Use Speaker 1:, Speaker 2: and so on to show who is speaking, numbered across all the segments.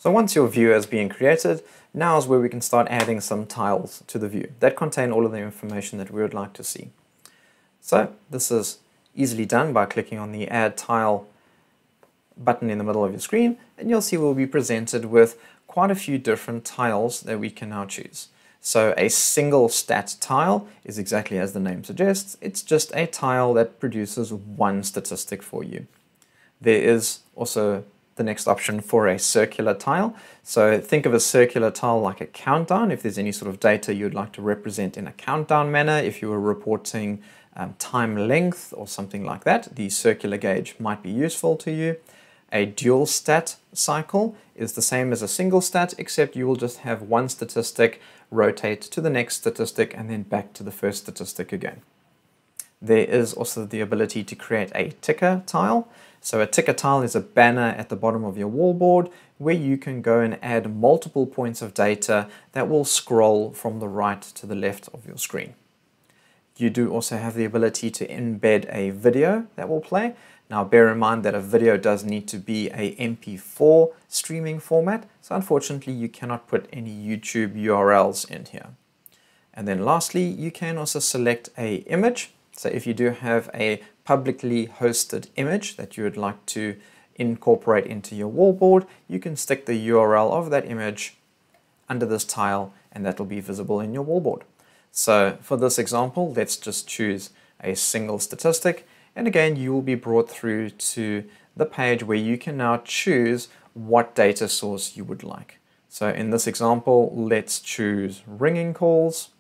Speaker 1: So once your view has been created, now is where we can start adding some tiles to the view that contain all of the information that we would like to see. So this is easily done by clicking on the Add Tile button in the middle of your screen, and you'll see we'll be presented with quite a few different tiles that we can now choose. So a single stat tile is exactly as the name suggests. It's just a tile that produces one statistic for you. There is also the next option for a circular tile. So think of a circular tile like a countdown. If there's any sort of data you'd like to represent in a countdown manner, if you were reporting time length or something like that, the circular gauge might be useful to you. A dual stat cycle is the same as a single stat, except you will just have one statistic rotate to the next statistic and then back to the first statistic again. There is also the ability to create a ticker tile. So a ticker tile is a banner at the bottom of your wallboard where you can go and add multiple points of data that will scroll from the right to the left of your screen. You do also have the ability to embed a video that will play. Now bear in mind that a video does need to be a MP4 streaming format, so unfortunately you cannot put any YouTube URLs in here. And then lastly, you can also select an image. So if you do have a publicly hosted image that you would like to incorporate into your wallboard, you can stick the URL of that image under this tile and that will be visible in your wallboard. So for this example, let's just choose a single statistic. And again, you will be brought through to the page where you can now choose what data source you would like. So in this example, let's choose ringing calls.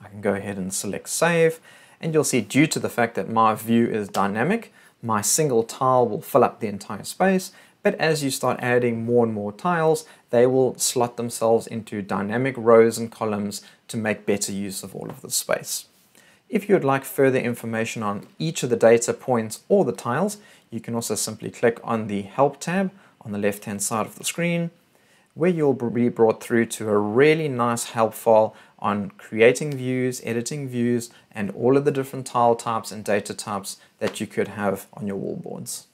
Speaker 1: I can go ahead and select save, and you'll see due to the fact that my view is dynamic, my single tile will fill up the entire space, but as you start adding more and more tiles, they will slot themselves into dynamic rows and columns to make better use of all of the space. If you would like further information on each of the data points or the tiles, you can also simply click on the Help tab on the left-hand side of the screen, where you'll be brought through to a really nice help file on creating views, editing views, and all of the different tile types and data types that you could have on your wallboards.